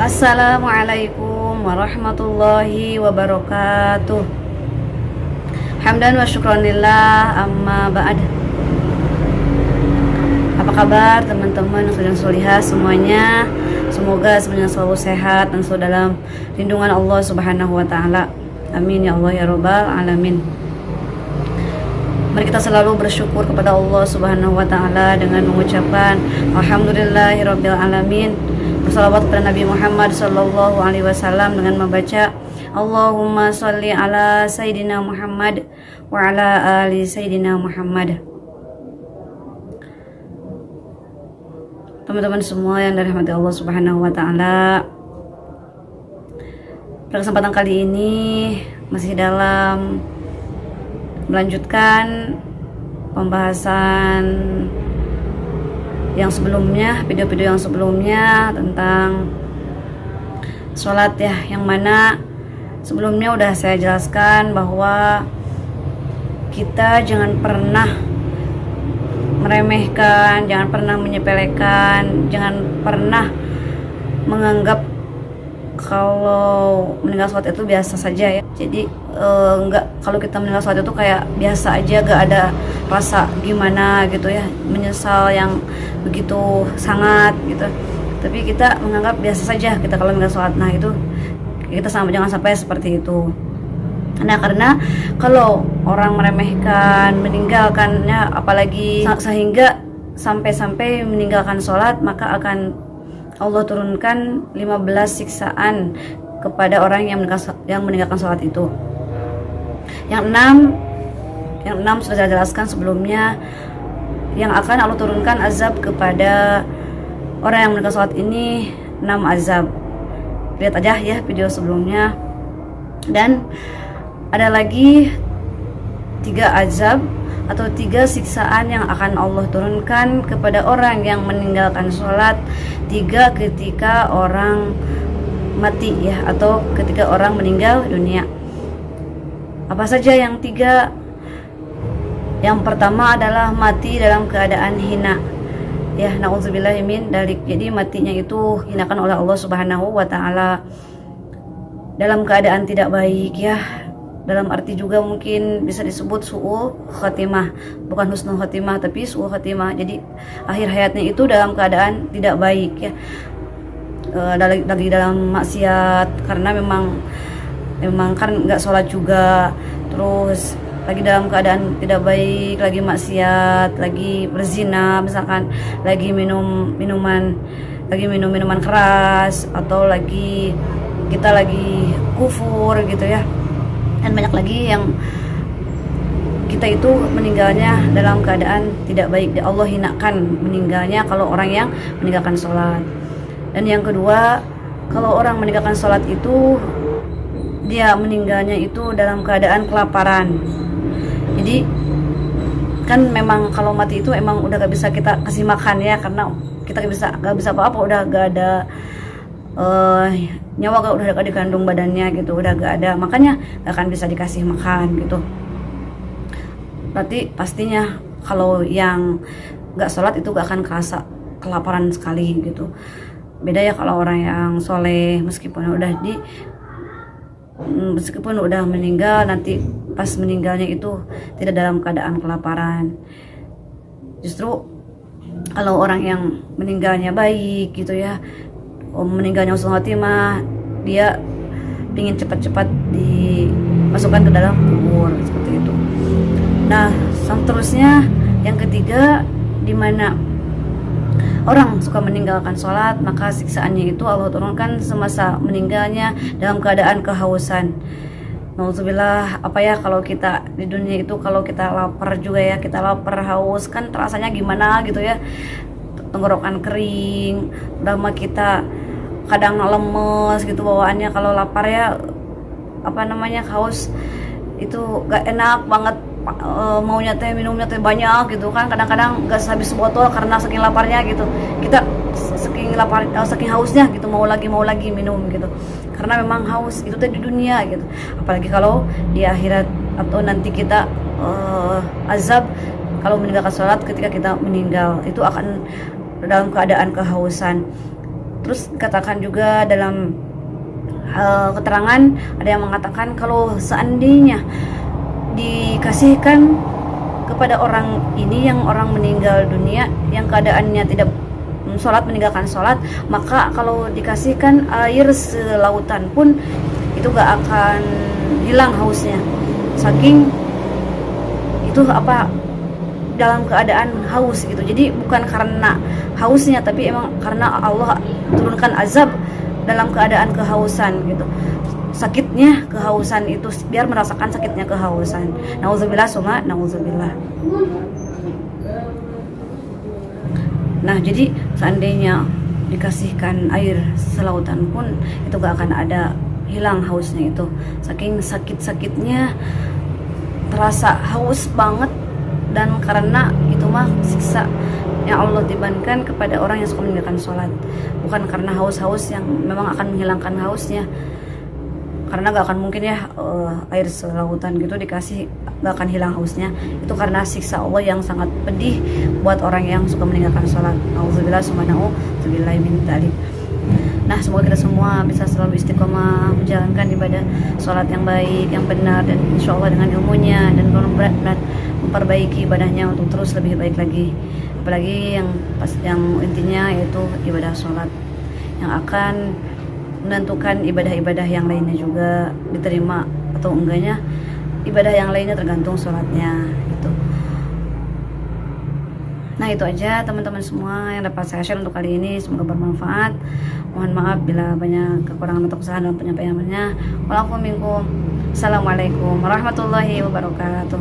Assalamualaikum warahmatullahi wabarakatuh. Hamdan wa syukranillah, amma ba'd. Apa kabar teman-teman dan solihah semuanya? Semoga semuanya selalu sehat dan selalu dalam lindungan Allah Subhanahu wa taala. Amin ya Allah ya rabbal alamin. Mari kita selalu bersyukur kepada Allah Subhanahu wa taala dengan mengucapkan alhamdulillahirabbil alamin. Bersalawat kepada Nabi Muhammad sallallahu alaihi wasallam dengan membaca Allahumma sholli ala sayyidina Muhammad wa ala ali sayyidina Muhammad. Teman-teman semua yang dirahmati Allah Subhanahu wa taala, pada kesempatan kali ini masih dalam melanjutkan pembahasan yang sebelumnya, video-video yang sebelumnya tentang sholat ya, yang mana sebelumnya udah saya jelaskan bahwa kita jangan pernah meremehkan, jangan pernah menyepelekan, jangan pernah menganggap kalau meninggal sholat itu biasa saja ya. Jadi enggak, kalau kita meninggal sholat itu kayak biasa aja, gak ada rasa gimana gitu ya, menyesal yang begitu sangat gitu. Tapi kita menganggap biasa saja kita kalau meninggal sholat. Nah itu kita jangan sampai seperti itu. Nah karena kalau orang meremehkan, meninggalkannya, apalagi sehingga sampai meninggalkan sholat, maka akan Allah turunkan 15 siksaan kepada orang yang meninggalkan sholat itu. Yang enam sudah saya jelaskan sebelumnya, yang akan Allah turunkan azab kepada orang yang meninggalkan sholat ini 6 azab. Lihat aja ya video sebelumnya. Dan ada lagi 3 azab atau 3 siksaan yang akan Allah turunkan kepada orang yang meninggalkan sholat. 3 ketika orang mati ya, atau ketika orang meninggal dunia. Apa saja yang 3? Yang pertama adalah mati dalam keadaan hina ya, na'udzubillahi min dzalik. Jadi matinya itu hinakan oleh Allah Subhanahu wa taala dalam keadaan tidak baik ya. Dalam arti juga mungkin bisa disebut su'ul khatimah, bukan husnul khatimah tapi su'ul khatimah. Jadi akhir hayatnya itu dalam keadaan tidak baik ya, lagi dalam maksiat, karena memang kan nggak sholat juga, terus lagi dalam keadaan tidak baik, lagi maksiat, lagi berzina misalkan, lagi minum minuman keras, atau kita lagi kufur gitu ya. Dan banyak lagi yang kita itu meninggalnya dalam keadaan tidak baik. Allah hinakan meninggalnya kalau orang yang meninggalkan sholat. Dan yang kedua, kalau orang meninggalkan sholat itu dia meninggalnya itu dalam keadaan kelaparan. Jadi kan memang kalau mati itu emang udah gak bisa kita kasih makan ya, karena kita gak bisa apa-apa, udah gak ada nyawa, udah gak dikandung badannya gitu, udah gak ada, makanya gak akan bisa dikasih makan gitu. Berarti pastinya kalau yang gak sholat itu gak akan kerasa kelaparan sekali gitu. Beda ya kalau orang yang soleh, meskipun udah meninggal, nanti pas meninggalnya itu tidak dalam keadaan kelaparan. Justru kalau orang yang meninggalnya baik gitu ya, meninggalnya husnul khatimah, dia ingin cepat-cepat dimasukkan ke dalam kubur seperti itu. Nah, seterusnya yang ketiga, di mana orang suka meninggalkan sholat, maka siksaannya itu Allah turunkan semasa meninggalnya dalam keadaan kehausan. Nauzubillah, apa ya, kalau kita di dunia itu kalau kita lapar juga ya, kita lapar haus kan rasanya gimana gitu ya, tenggorokan kering, udah mah kita kadang lemes gitu bawaannya kalau lapar ya, haus itu gak enak banget, maunya teh minumnya teh banyak gitu kan, kadang-kadang gak habis botol karena saking laparnya gitu, kita saking hausnya gitu, mau lagi minum gitu, karena memang haus itu teh di dunia gitu. Apalagi kalau di akhirat atau nanti kita azab kalau meninggalkan sholat ketika kita meninggal, itu akan dalam keadaan kehausan. Terus katakan juga dalam keterangan ada yang mengatakan kalau seandainya dikasihkan kepada orang ini yang orang meninggal dunia yang keadaannya tidak sholat, meninggalkan sholat, maka kalau dikasihkan air selautan pun itu gak akan hilang hausnya, saking itu dalam keadaan haus gitu. Jadi bukan karena hausnya, tapi emang karena Allah turunkan azab dalam keadaan kehausan gitu. Sakitnya kehausan itu, biar merasakan sakitnya kehausan. Nauzubillah summa nauzubillah. Nah, jadi seandainya dikasihkan air selautan pun itu gak akan ada hilang hausnya itu. Saking sakit-sakitnya terasa haus banget, dan karena itu mah siksa yang Allah tibankan kepada orang yang suka meninggalkan sholat, bukan karena haus-haus yang memang akan menghilangkan hausnya. Karena gak akan mungkin ya air selautan gitu dikasih gak akan hilang hausnya. Itu karena siksa Allah yang sangat pedih buat orang yang suka meninggalkan sholat. Auzubillah summa nauzubillah min dzalik. Nah, semoga kita semua bisa selalu istiqomah menjalankan ibadah sholat yang baik, yang benar, dan insya Allah dengan ilmunya dan memperbaiki ibadahnya untuk terus lebih baik lagi. Apalagi yang intinya yaitu ibadah sholat yang akan menentukan ibadah-ibadah yang lainnya juga diterima atau enggaknya. Ibadah yang lainnya tergantung sholatnya gitu. Nah, itu aja teman-teman semua yang dapat saya share untuk kali ini, semoga bermanfaat. Mohon maaf bila banyak kekurangan atau kesalahan dalam penyampaiannya. Walaupun minkum. Assalamualaikum warahmatullahi wabarakatuh.